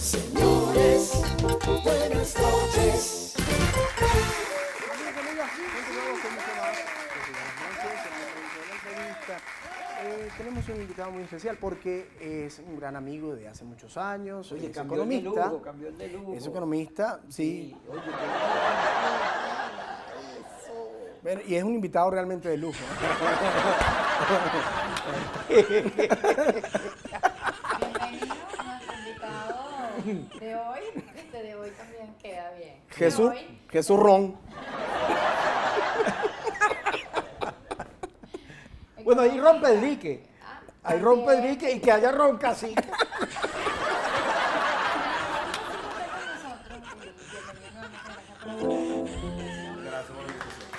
Señores, buenas noches. Tenemos un invitado muy especial porque es un gran amigo de hace muchos años. Oye, Es campeón de economista. lujo, campeón de lujo. Es economista, sí. Oye, Bueno, y es un invitado realmente de lujo. Bienvenido a nuestro invitado de hoy. Este de hoy también queda bien. Jesús, De hoy, Jesús Ron. Bueno, ahí rompe el dique. Ahí rompe el también. dique y que haya ronca así. Gracias por la invitación.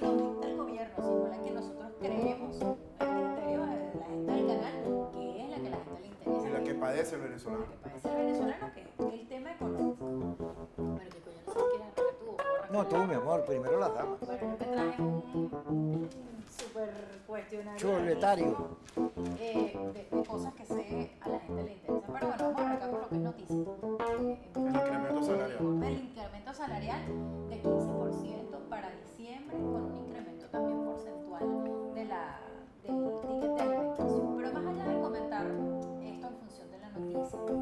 No del gobierno, sino la que nosotros creemos, el criterio de la gente del canal, que es la que a la gente le interesa. Y la que padece el venezolano. Que parece el venezolano, que es el tema económico. Bueno, que coño, no sé si quieres arrancar tú o puedo arrancar No, yo. tú, mi amor, primero las damas. Bueno, yo me traje un super cuestionario Chuletario. de cosas que sé a la gente le interesa. Pero bueno, vamos a arrancar con lo que es noticia. El incremento salarial. El incremento salarial de 15% para diciembre, con un incremento también porcentual del ticket de alimentación. Pero más allá de comentar esto en función de la noticia, ¿qué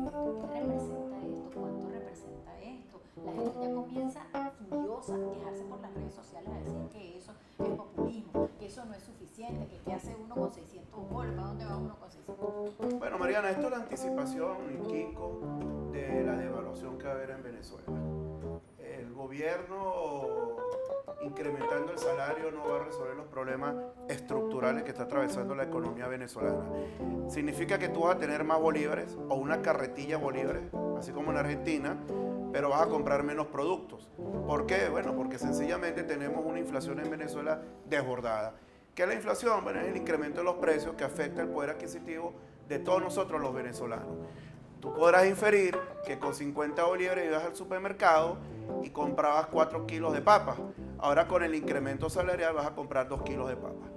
representa esto? ¿Cuánto representa esto? La gente ya comienza furiosa a quejarse por las redes sociales, a decir que eso es populismo, que eso no es suficiente, que qué hace uno con 600 bolos, ¿para dónde va uno con 600 bolos? Bueno, Mariana, esto es la anticipación, y Kiko, de la devaluación que va a haber en Venezuela. El gobierno incrementando el salario no va a resolver los problemas estructurales que está atravesando la economía venezolana. Significa que tú vas a tener más bolívares o una carretilla de bolívares, así como en Argentina, pero vas a comprar menos productos. ¿Por qué? Bueno, porque sencillamente tenemos una inflación en Venezuela desbordada. ¿Qué es la inflación? Bueno, es el incremento de los precios que afecta el poder adquisitivo de todos nosotros los venezolanos. Tú podrás inferir que con 50 bolívares ibas al supermercado y comprabas 4 kilos de papas. Ahora con el incremento salarial vas a comprar 2 kilos de papas.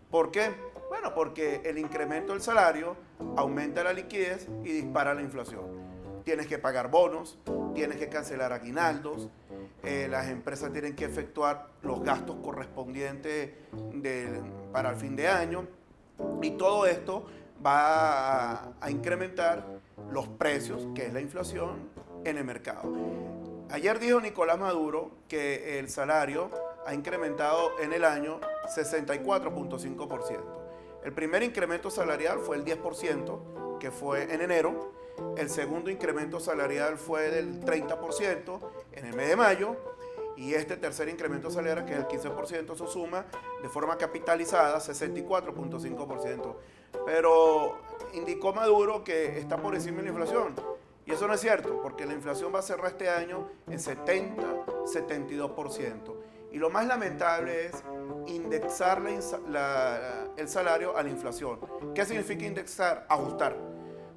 ¿Por qué? Bueno, porque el incremento del salario aumenta la liquidez y dispara la inflación. Tienes que pagar bonos, tienes que cancelar aguinaldos, las empresas tienen que efectuar los gastos correspondientes para el fin de año y todo esto va a incrementar los precios, que es la inflación, en el mercado. Ayer dijo Nicolás Maduro que el salario ha incrementado en el año 64.5%. El primer incremento salarial fue el 10%, que fue en enero. El segundo incremento salarial fue del 30% en el mes de mayo. Y este tercer incremento salarial, que es el 15%, se suma de forma capitalizada 64.5%. Pero indicó Maduro que está por encima de la inflación. Y eso no es cierto, porque la inflación va a cerrar este año en 70-72%. Y lo más lamentable es indexar el salario a la inflación. ¿Qué significa indexar? Ajustar.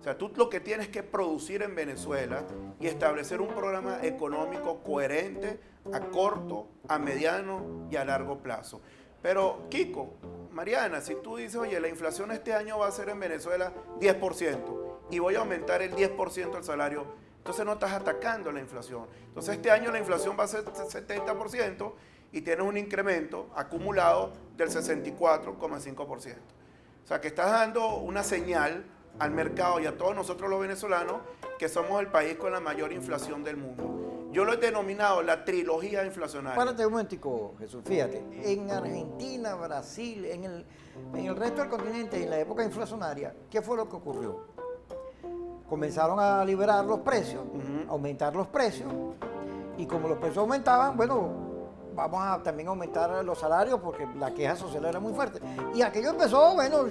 O sea, tú lo que tienes que producir en Venezuela y establecer un programa económico coherente a corto, a mediano y a largo plazo. Pero, Kiko, Mariana, si tú dices, oye, la inflación este año va a ser en Venezuela 10% y voy a aumentar el 10% el salario, entonces no estás atacando la inflación. Entonces este año la inflación va a ser 70% y tienes un incremento acumulado del 64,5%. O sea, que estás dando una señal al mercado y a todos nosotros los venezolanos que somos el país con la mayor inflación del mundo. Yo lo he denominado la trilogía inflacionaria. Párate un momentico, Jesús. Fíjate, en Argentina, Brasil, en el resto del continente, en la época inflacionaria, ¿qué fue lo que ocurrió? Comenzaron a liberar los precios, aumentar los precios, y como los precios aumentaban, bueno, vamos a también aumentar los salarios porque la queja social era muy fuerte. Y aquello empezó, bueno,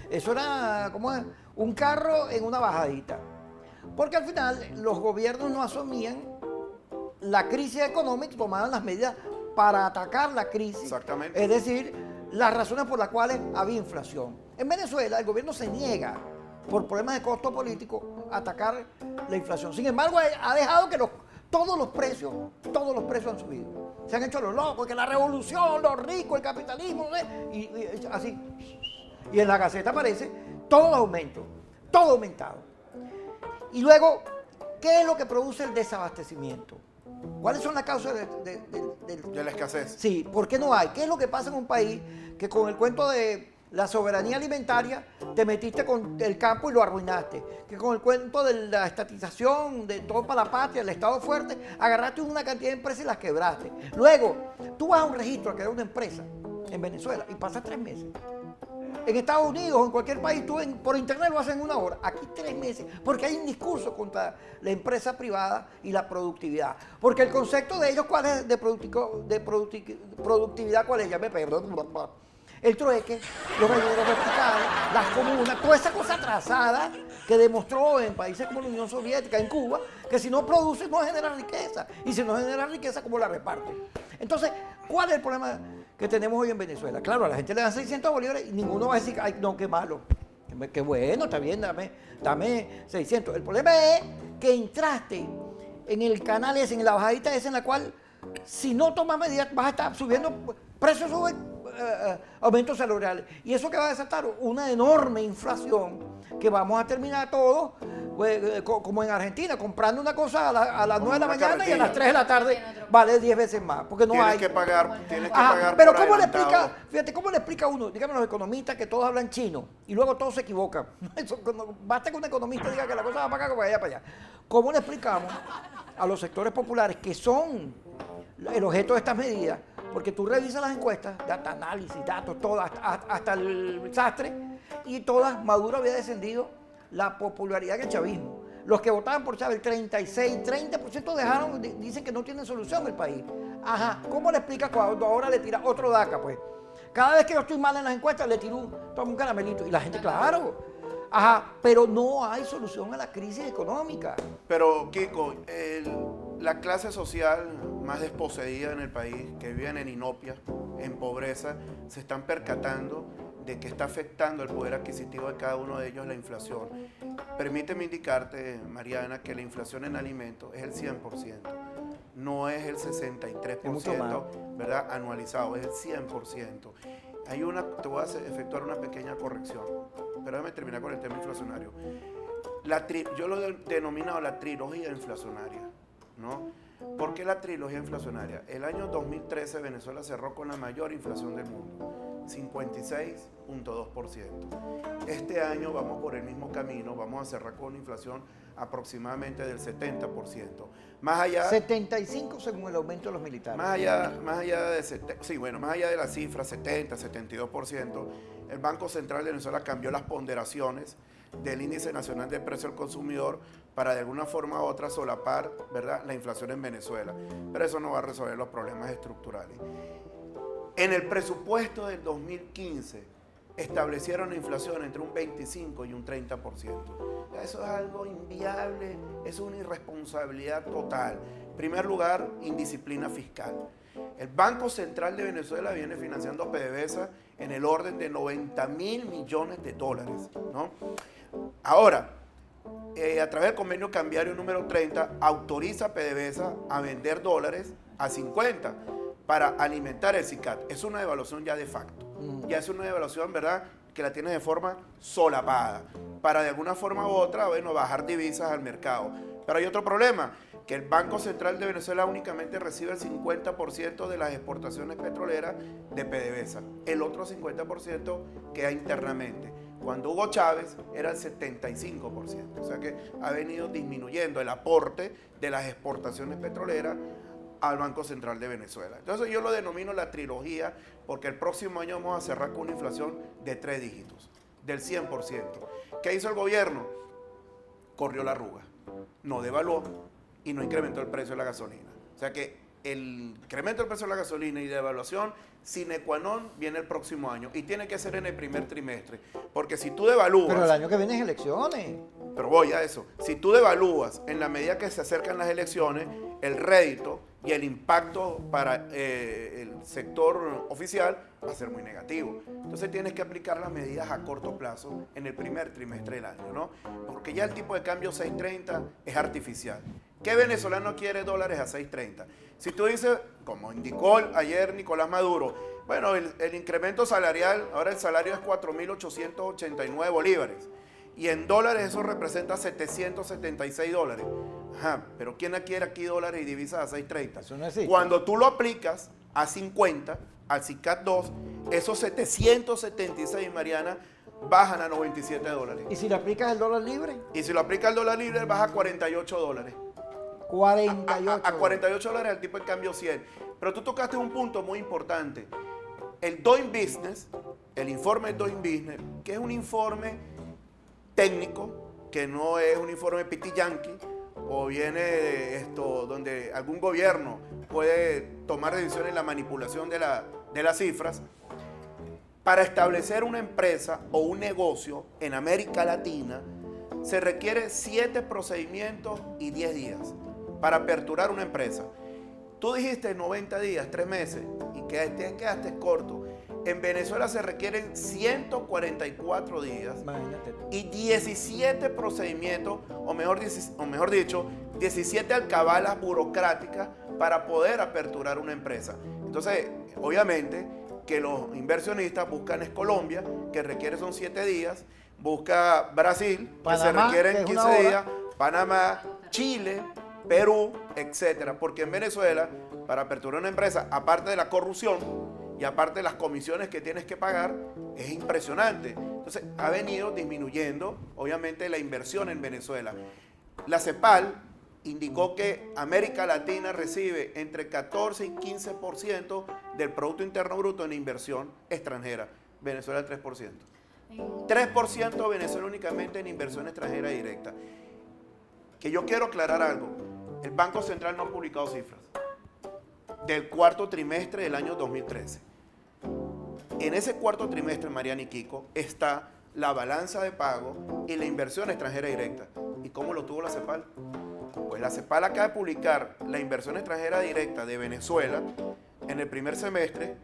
eso era como un carro en una bajadita. Porque al final los gobiernos no asumían la crisis económica y tomaban las medidas para atacar la crisis. Exactamente. Es decir, las razones por las cuales había inflación. En Venezuela el gobierno se niega, por problemas de costo político, a atacar la inflación. Sin embargo, ha dejado que todos los precios han subido. Se han hecho los locos, que la revolución, los ricos, el capitalismo, ¿no? Y así. Y en la Gaceta aparece todo aumento, todo aumentado. Y luego, ¿qué es lo que produce el desabastecimiento? ¿Cuáles son las causas De la escasez. Sí, ¿por qué no hay? ¿Qué es lo que pasa en un país que con el cuento de la soberanía alimentaria te metiste con el campo y lo arruinaste? Que con el cuento de la estatización, de todo para la patria, el Estado fuerte, agarraste una cantidad de empresas y las quebraste. Luego, tú vas a un registro a crear una empresa en Venezuela y pasas 3 meses. En Estados Unidos o en cualquier país, tú por internet lo haces en 1 hora. Aquí 3 meses, porque hay un discurso contra la empresa privada y la productividad. Porque el concepto de ellos, ¿cuál es de productividad? ¿Cuál es? Ya me perdón. El trueque, los rellenos verticales, las comunas, toda esa cosa atrasada que demostró en países como la Unión Soviética, en Cuba, que si no produce no genera riqueza. Y si no genera riqueza, ¿cómo la reparte? Entonces, ¿cuál es el problema que tenemos hoy en Venezuela? Claro, a la gente le dan 600 bolívares y ninguno va a decir, ay, no, qué malo. Qué bueno, está bien, dame 600. El problema es que entraste en el canal ese, en la bajadita esa en la cual, si no tomas medidas, vas a estar subiendo, precios suben, aumentos salariales. Y eso que va a desatar una enorme inflación que vamos a terminar todos, como en Argentina, comprando una cosa a las 9 de la mañana y a las 3 de la tarde vale 10 veces más, porque no hay. Tienes que pagar pero por ¿cómo le adelantado. explica? Fíjate, ¿cómo le explica uno? Dígame los economistas que todos hablan chino y luego todos se equivocan. Basta que un economista diga que la cosa va para acá, que vaya para allá. ¿Cómo le explicamos a los sectores populares que son el objeto de estas medidas? Porque tú revisas las encuestas, data análisis, datos, todo, hasta el sastre, y todas, Maduro había descendido la popularidad del chavismo. Los que votaban por Chávez, el 30% dicen que no tienen solución el país. Ajá, ¿cómo le explica cuando ahora le tira otro DACA, pues? Cada vez que yo estoy mal en las encuestas, le tiro tomo un caramelito. Y la gente, claro. Ajá, pero no hay solución a la crisis económica. Pero, Kiko, la clase social más desposeída en el país, que viven en inopia, en pobreza, se están percatando de que está afectando el poder adquisitivo de cada uno de ellos la inflación. Permíteme indicarte, Mariana, que la inflación en alimentos es el 100%, no es el 63%, ¿verdad? Anualizado, es el 100%. Te voy a efectuar una pequeña corrección, pero déjame terminar con el tema inflacionario. Yo lo he denominado la trilogía inflacionaria, ¿no? ¿Por qué la trilogía inflacionaria? El año 2013 Venezuela cerró con la mayor inflación del mundo, 56.2%. Este año vamos por el mismo camino, vamos a cerrar con una inflación aproximadamente del 70%. Más allá... 75 según el aumento de los militares. Más allá de la cifra 70, 72%, el Banco Central de Venezuela cambió las ponderaciones del Índice Nacional de Precio al Consumidor para de alguna forma u otra solapar, ¿verdad?, la inflación en Venezuela. Pero eso no va a resolver los problemas estructurales. En el presupuesto del 2015 establecieron la inflación entre un 25 y un 30%. Eso es algo inviable, es una irresponsabilidad total. En primer lugar, indisciplina fiscal. El Banco Central de Venezuela viene financiando a PDVSA en el orden de 90.000 millones de dólares, ¿no? Ahora, a través del convenio cambiario número 30, autoriza a PDVSA a vender dólares a 50 para alimentar el SICAD. Es una devaluación ya de facto. Ya es una devaluación, ¿verdad?, que la tiene de forma solapada, para de alguna forma u otra, bueno, bajar divisas al mercado. Pero hay otro problema, que el Banco Central de Venezuela únicamente recibe el 50% de las exportaciones petroleras de PDVSA. El otro 50% queda internamente. Cuando Hugo Chávez era el 75%. O sea que ha venido disminuyendo el aporte de las exportaciones petroleras al Banco Central de Venezuela. Entonces yo lo denomino la trilogía porque el próximo año vamos a cerrar con una inflación de 3 dígitos, del 100%. ¿Qué hizo el gobierno? Corrió la arruga, no devaluó y no incrementó el precio de la gasolina. O sea que el incremento del precio de la gasolina y de devaluación sine qua non viene el próximo año y tiene que ser en el primer trimestre, porque si tú devalúas... Pero el año que viene es elecciones. Pero voy a eso. Si tú devalúas en la medida que se acercan las elecciones, el rédito y el impacto para el sector oficial va a ser muy negativo. Entonces tienes que aplicar las medidas a corto plazo en el primer trimestre del año, ¿no? Porque ya el tipo de cambio 6.30 es artificial. ¿Qué venezolano quiere dólares a 6.30? Si tú dices, como indicó ayer Nicolás Maduro, bueno, el incremento salarial, ahora el salario es 4.889 bolívares. Y en dólares eso representa 776 dólares. Ajá, pero ¿quién quiere aquí dólares y divisas a 6.30? Eso no existe. Cuando tú lo aplicas a 50, al CICAT 2, esos 776, Mariana, bajan a 97 dólares. ¿Y si le aplicas el dólar libre? Y si lo aplica al dólar libre, baja a 48 dólares. 48. A 48 dólares el tipo de cambio 100. Pero tú tocaste un punto muy importante. El Doing Business, el informe Doing Business, que es un informe técnico, que no es un informe piti yankee, o viene donde algún gobierno puede tomar decisiones en la manipulación de las cifras. Para establecer una empresa o un negocio en América Latina, se requiere 7 procedimientos y 10 días para aperturar una empresa. Tú dijiste 90 días, 3 meses, y quedaste corto. En Venezuela se requieren 144 días Imagínate. y 17 procedimientos, o mejor dicho, 17 alcabalas burocráticas para poder aperturar una empresa. Entonces, obviamente, que los inversionistas buscan es Colombia, que requiere son 7 días, busca Brasil, Panamá, que se requieren que es 15 una hora. días, Panamá, Chile, Perú, etcétera. Porque en Venezuela, para aperturar una empresa, aparte de la corrupción y aparte de las comisiones que tienes que pagar, es impresionante. Entonces, ha venido disminuyendo, obviamente, la inversión en Venezuela. La CEPAL indicó que América Latina recibe entre 14 y 15% del Producto Interno Bruto en inversión extranjera. Venezuela el 3%. 3% Venezuela únicamente en inversión extranjera directa. Que yo quiero aclarar algo. El Banco Central no ha publicado cifras del cuarto trimestre del año 2013. En ese cuarto trimestre, Mariana y Kiko, está la balanza de pago y la inversión extranjera directa. ¿Y cómo lo tuvo la CEPAL? Pues la CEPAL acaba de publicar la inversión extranjera directa de Venezuela en el primer semestre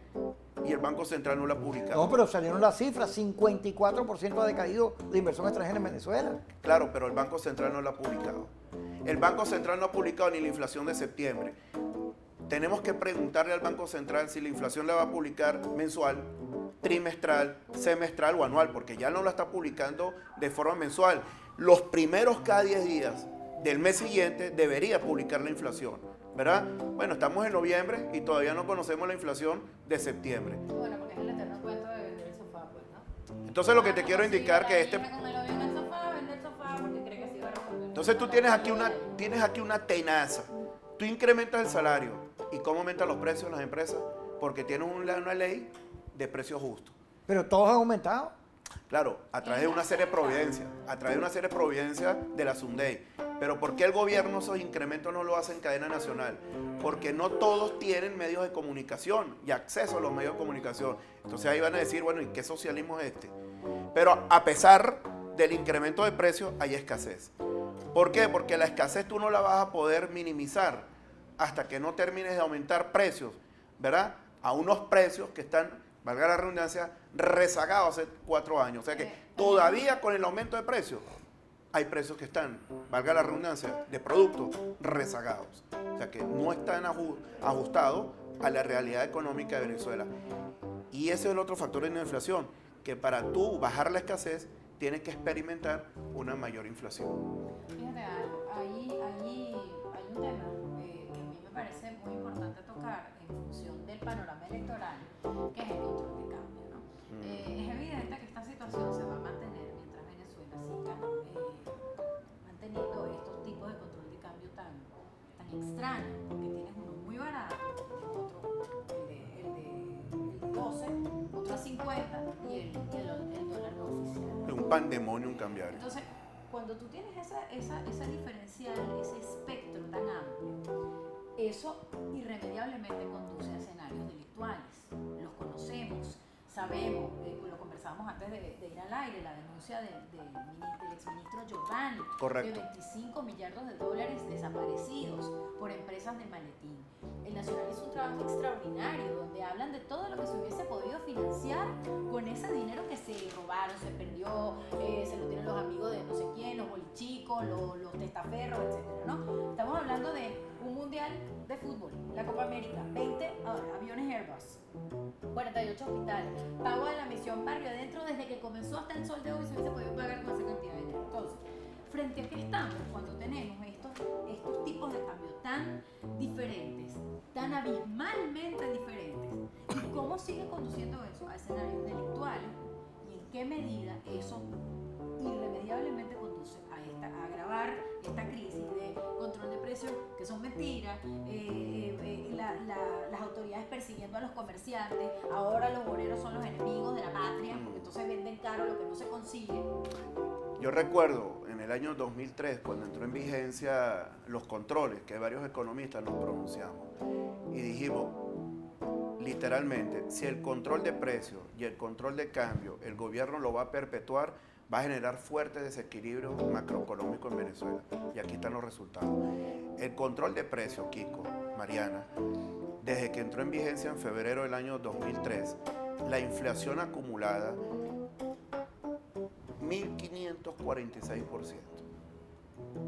y el Banco Central no la ha publicado. No, pero salieron las cifras, 54% ha decaído la inversión extranjera en Venezuela. Claro, pero el Banco Central no la ha publicado. El Banco Central no ha publicado ni la inflación de septiembre. Tenemos que preguntarle al Banco Central si la inflación la va a publicar mensual, trimestral, semestral o anual, porque ya no la está publicando de forma mensual. Los primeros cada 10 días del mes siguiente debería publicar la inflación, ¿verdad? Bueno, estamos en noviembre y todavía no conocemos la inflación de septiembre. Bueno, porque es el eterno cuento de vender el sofá, pues, ¿no? Entonces lo que te quiero indicar que Con el odio en el sofá, vende el sofá porque cree que sí va a resolver. Entonces tú tienes aquí una tenaza. Tú incrementas el salario. ¿Y cómo aumentan los precios en las empresas? Porque tienes una ley de precios justos. Pero todos han aumentado. Claro, a través de una serie de providencias, de la SUNDEI. Pero ¿por qué el gobierno esos incrementos no lo hace en cadena nacional? Porque no todos tienen medios de comunicación y acceso a los medios de comunicación. Entonces ahí van a decir, bueno, ¿y qué socialismo es este? Pero a pesar del incremento de precios, hay escasez. ¿Por qué? Porque la escasez tú no la vas a poder minimizar hasta que no termines de aumentar precios, ¿verdad? A unos precios que están, valga la redundancia, rezagados hace 4 años. O sea que todavía con el aumento de precios, hay precios que están, valga la redundancia, de productos rezagados. O sea que no están ajustados a la realidad económica de Venezuela. Y ese es el otro factor de la inflación, que para tú bajar la escasez, tienes que experimentar una mayor inflación. Fíjate algo, ahí hay un tema que a mí me parece muy importante tocar en función del panorama electoral, que es el control de cambio, ¿no? Es evidente que esta situación se va a mantener mientras Venezuela siga manteniendo estos tipos de control de cambio tan extraños, porque tienes uno muy barato, otro, el de 12, otro a 50 y el dólar no oficial. Es un pandemonium cambiario. Entonces, cuando tú tienes esa diferencial, ese espectro tan amplio, eso irremediablemente conduce a escenarios delictuales. Los conocemos, sabemos, lo conversábamos antes de ir al aire, la denuncia del exministro Giordani, Correcto. de 25 millardos de dólares desaparecidos por empresas de maletín. el Nacional hizo un trabajo extraordinario donde hablan de todo lo que se hubiese podido financiar con ese dinero que se robaron, se perdió, se lo tienen los amigos de no sé quién, los bolichicos, los testaferros, etcétera, ¿no? Estamos hablando de un mundial de fútbol, la Copa América, 20 aviones Airbus, 48 hospitales, pago de la misión Barrio Adentro desde que comenzó hasta el sol de hoy se hubiese podido pagar con esa cantidad de dinero. Entonces, frente a qué estamos cuando tenemos estos tipos de cambio tan diferentes, tan abismalmente diferentes, y cómo sigue conduciendo eso a escenarios delictuales y en qué medida eso irremediablemente conduce a agravar esta crisis de control de precios que son mentiras, las autoridades persiguiendo a los comerciantes, ahora los obreros son los enemigos de la patria porque entonces venden caro lo que no se consigue. Yo recuerdo en el año 2003, cuando entró en vigencia los controles, que varios economistas los pronunciamos, y dijimos, literalmente, si el control de precios y el control de cambio, el gobierno lo va a perpetuar, va a generar fuerte desequilibrio macroeconómico en Venezuela. Y aquí están los resultados. El control de precios, Kiko, Mariana, desde que entró en vigencia en febrero del año 2003, la inflación acumulada 1.546%.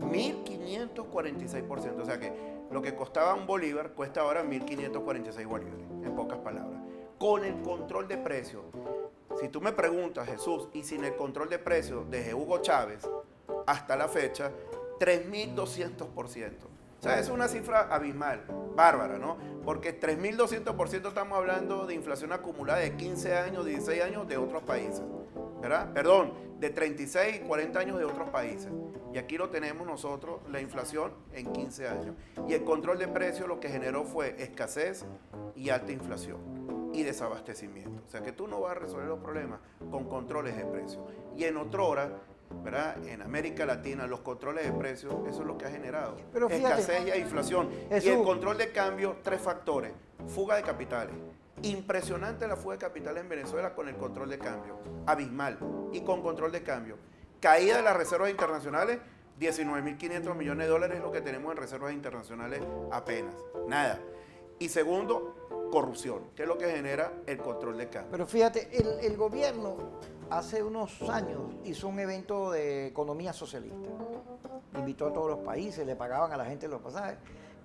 1.546%. O sea que lo que costaba un bolívar cuesta ahora 1.546 bolívares, en pocas palabras. Con el control de precios. Si tú me preguntas, Jesús, y sin el control de precios desde Hugo Chávez hasta la fecha, 3.200%. O sea, es una cifra abismal, bárbara, ¿no? Porque 3.200% estamos hablando de inflación acumulada de 15 años, 16 años de otros países, ¿verdad? Perdón, de 36 y 40 años de otros países. Y aquí lo tenemos nosotros, la inflación en 15 años. Y el control de precios lo que generó fue escasez y alta inflación y desabastecimiento. O sea que tú no vas a resolver los problemas con controles de precios. Y en otrora, ¿verdad? En América Latina, los controles de precios, eso es lo que ha generado. Pero fíjate, escasez y inflación. Y el control de cambio, 3 factores. Fuga de capitales. Impresionante la fuga de capitales en Venezuela con el control de cambio. Abismal. Y con control de cambio. Caída de las reservas internacionales, 19.500 millones de dólares es lo que tenemos en reservas internacionales apenas. Nada. Y segundo, corrupción, que es lo que genera el control de cambio. Pero fíjate, el gobierno hace unos años hizo un evento de economía socialista. Invitó a todos los países, le pagaban a la gente los pasajes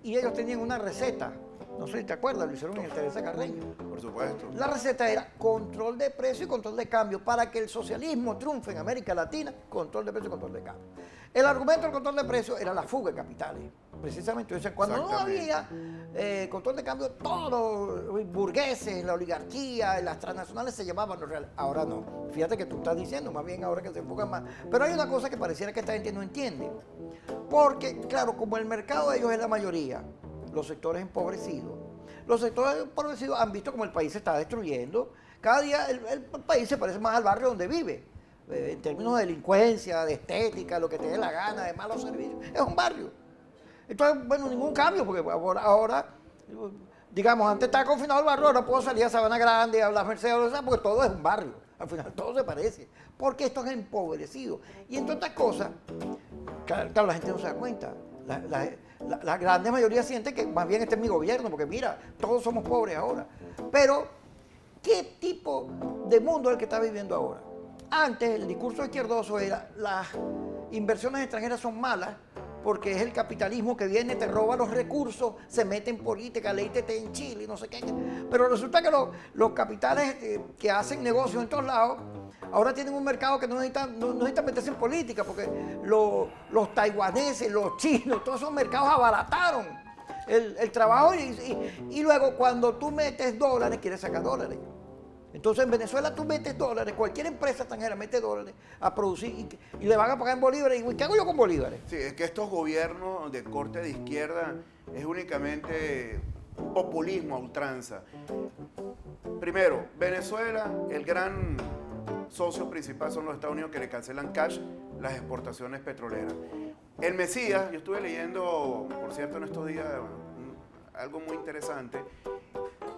y ellos tenían una receta. No sé si te acuerdas, lo hicieron en el Teresa Carreño. Por supuesto. La receta era control de precio y control de cambio. Para que el socialismo triunfe en América Latina, control de precio y control de cambio. El argumento del control de precio era la fuga de capitales. Precisamente, o sea, cuando no había control de cambio, todos los burgueses, la oligarquía, las transnacionales se llevaban lo real. Ahora no. Fíjate que tú estás diciendo, más bien ahora que se enfocan más. Pero hay una cosa que pareciera que esta gente no entiende. Porque, claro, como el mercado de ellos es la mayoría, los sectores empobrecidos. Los sectores empobrecidos han visto como el país se está destruyendo. Cada día el país se parece más al barrio donde vive. En términos de delincuencia, de estética, lo que te dé la gana, de malos servicios. Es un barrio. Entonces, bueno, ningún cambio, porque ahora digamos, antes estaba confinado el barrio, ahora puedo salir a Sabana Grande, a Las Mercedes, porque todo es un barrio. Al final todo se parece. Porque esto es empobrecido. Y entre otras cosas, claro, la gente no se da cuenta. La grande mayoría siente que más bien este es mi gobierno, porque mira, todos somos pobres ahora. Pero, ¿qué tipo de mundo es el que está viviendo ahora? Antes el discurso izquierdoso era las inversiones extranjeras son malas porque es el capitalismo que viene, te roba los recursos, se mete en política, leíte en Chile, no sé qué. Pero resulta que los capitales que hacen negocios en todos lados ahora tienen un mercado que no necesita meterse en política porque los taiwaneses, los chinos, todos esos mercados abarataron el trabajo y luego cuando tú metes dólares, quieres sacar dólares. Entonces en Venezuela tú metes dólares, cualquier empresa extranjera mete dólares a producir y le van a pagar en bolívares. ¿Y qué hago yo con bolívares? Sí, es que estos gobiernos de corte de izquierda es únicamente populismo a ultranza. Primero, Venezuela, el gran socio principal son los Estados Unidos que le cancelan cash las exportaciones petroleras. El Mesías, yo estuve leyendo, por cierto, en estos días algo muy interesante.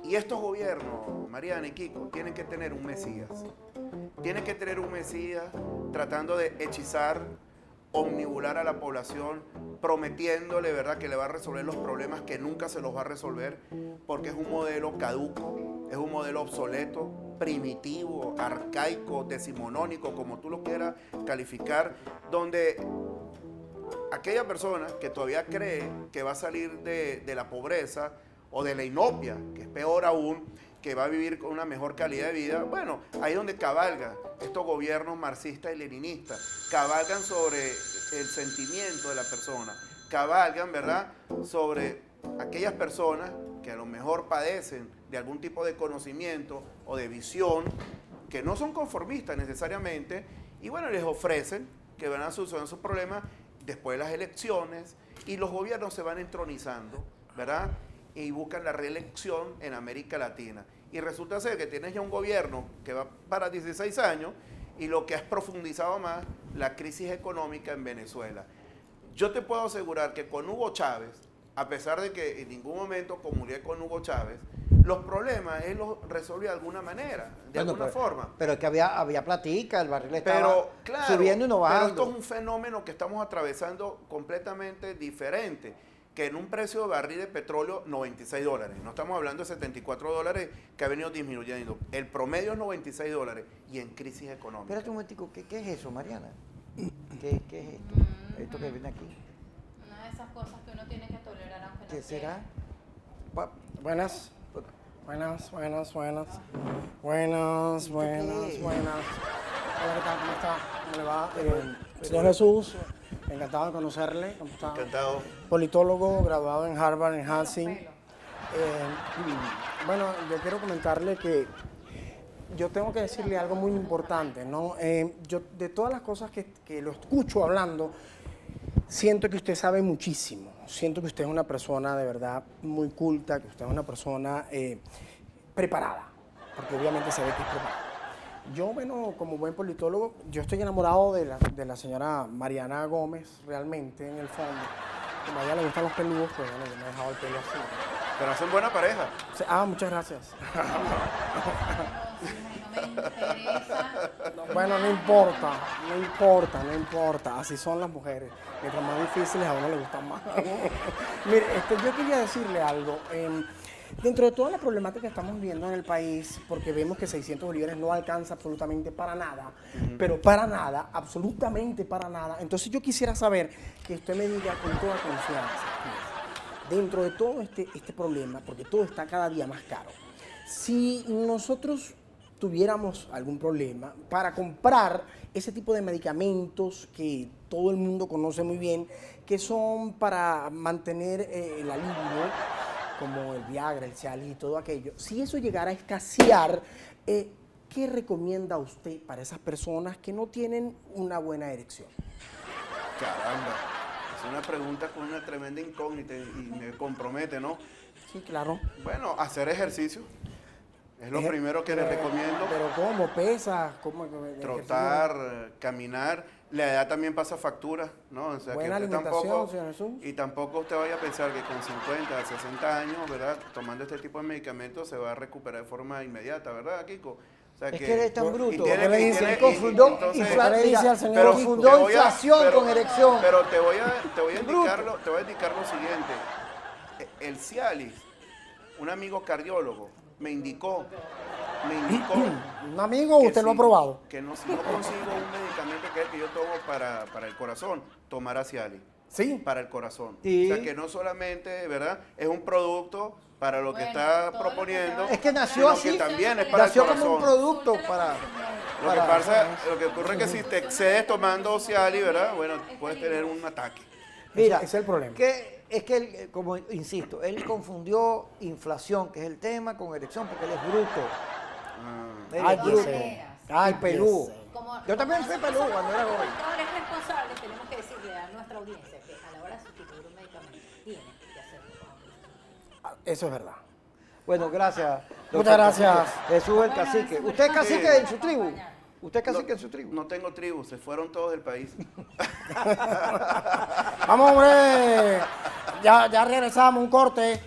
Y estos gobiernos, Mariana y Kiko, tienen que tener un Mesías. Tienen que tener un Mesías tratando de hechizar, omnibular a la población, prometiéndole, ¿verdad?, que le va a resolver los problemas que nunca se los va a resolver, porque es un modelo caduco, es un modelo obsoleto, primitivo, arcaico, decimonónico, como tú lo quieras calificar, donde aquella persona que todavía cree que va a salir de la pobreza o de la inopia, que es peor aún, que va a vivir con una mejor calidad de vida, bueno, ahí es donde cabalgan estos gobiernos marxistas y leninistas, cabalgan sobre el sentimiento de la persona, cabalgan, ¿verdad?, sobre aquellas personas que a lo mejor padecen de algún tipo de conocimiento o de visión, que no son conformistas necesariamente, y bueno, les ofrecen que van a solucionar sus problemas después de las elecciones, y los gobiernos se van entronizando, ¿verdad?, y buscan la reelección en América Latina. Y resulta ser que tienes ya un gobierno que va para 16 años y lo que has profundizado más la crisis económica en Venezuela. Yo te puedo asegurar que con Hugo Chávez, a pesar de que en ningún momento comulgué con Hugo Chávez, los problemas él los resolvió de alguna manera, de alguna forma. Pero es que había platica, el barril estaba Pero, claro, subiendo y no bajando. pero esto es un fenómeno que estamos atravesando completamente diferente, que en un precio de barril de petróleo $96. No estamos hablando de $74 que ha venido disminuyendo. El promedio es $96 y en crisis económica. Espérate un momentico, ¿qué es eso, Mariana? ¿Qué es esto? Esto que viene aquí. Una de esas cosas que uno tiene que tolerar aunque no ¿Qué será? quiera. Buenas. Buenas. Buenas. Hola, ¿qué tal? ¿Cómo está? ¿Cómo le va? Señor Jesús, encantado de conocerle. ¿Cómo está? Encantado. Politólogo, graduado en Harvard, en Hastings. Bueno, yo quiero comentarle que yo tengo que decirle algo muy importante, ¿no? Yo, de todas las cosas que lo escucho hablando, siento que usted sabe muchísimo. Siento que usted es una persona de verdad muy culta, que usted es una persona preparada, porque obviamente se ve que es preparada. Yo, bueno, como buen politólogo, yo estoy enamorado de la señora Mariana Gómez, realmente, en el fondo. Como a ella le gustan los peludos, pues bueno, yo me he dejado el pelo así. Pero hacen buena pareja. Muchas gracias. No me interesa. Bueno, no importa. Así son las mujeres. Mientras más difíciles, a uno le gustan más. Mire, yo quería decirle algo. Dentro de toda la problemática que estamos viendo en el país, porque vemos que 600 bolívares no alcanza absolutamente para nada, pero para nada, absolutamente para nada. Entonces yo quisiera saber que usted me diga con toda confianza, dentro de todo este problema, porque todo está cada día más caro, si nosotros tuviéramos algún problema para comprar ese tipo de medicamentos que todo el mundo conoce muy bien, que son para mantener el alivio, como el Viagra, el Cialis y todo aquello, si eso llegara a escasear, ¿qué recomienda usted para esas personas que no tienen una buena erección? Caramba, es una pregunta con una tremenda incógnita y me compromete, ¿no? Sí, claro. Bueno, hacer ejercicio es lo primero que les recomiendo. ¿Pero cómo? ¿Pesas? ¿Cómo? Trotar, caminar. La edad también pasa factura, ¿no? O sea, Buena que usted alimentación, tampoco, señor Jesús. y tampoco usted vaya a pensar que con 50, 60 años, ¿verdad? Tomando este tipo de medicamentos se va a recuperar de forma inmediata, ¿verdad, Kiko? O sea, Es que eres tan bruto. tiene- Confundió entonces- inflación con erección. Pero te voy a indicar lo siguiente. El Cialis, un amigo cardiólogo, me indicó ¿Un amigo o que usted lo ha sí, probado? que no consigo un medicamento que es el que yo tomo para el corazón, tomar Cialis. Sí. Para el corazón. Sí. O sea, que no solamente, ¿verdad?, es un producto para lo que Bueno, está todo lo que proponiendo, te va- Es que nació sino así, que también es para el nació corazón. como un producto para... Lo que ocurre es que si te excedes tomando Cialis, ¿verdad?, bueno, puedes tener un ataque. Mira, Ese es el problema. Es que él, como insisto, él confundió inflación, que es el tema, con erección, porque él es bruto. Él es bruto. Cállese. Y peludo. Como- Yo también como fui nosotros peludo cuando era como joven. comunicadores responsables tenemos que decirle a nuestra audiencia que a la hora de sustituir un medicamento tiene que hacerlo con autorización. Eso es verdad. Bueno, gracias. Muchas doctor gracias. Cacique. Jesús el Bueno, cacique. eso ¿Usted es me cacique pasa. en su tribu? ¿Usted es cacique en su tribu? No tengo tribu, se fueron todos del país. Vamos, hombre. Ya regresamos, un corte.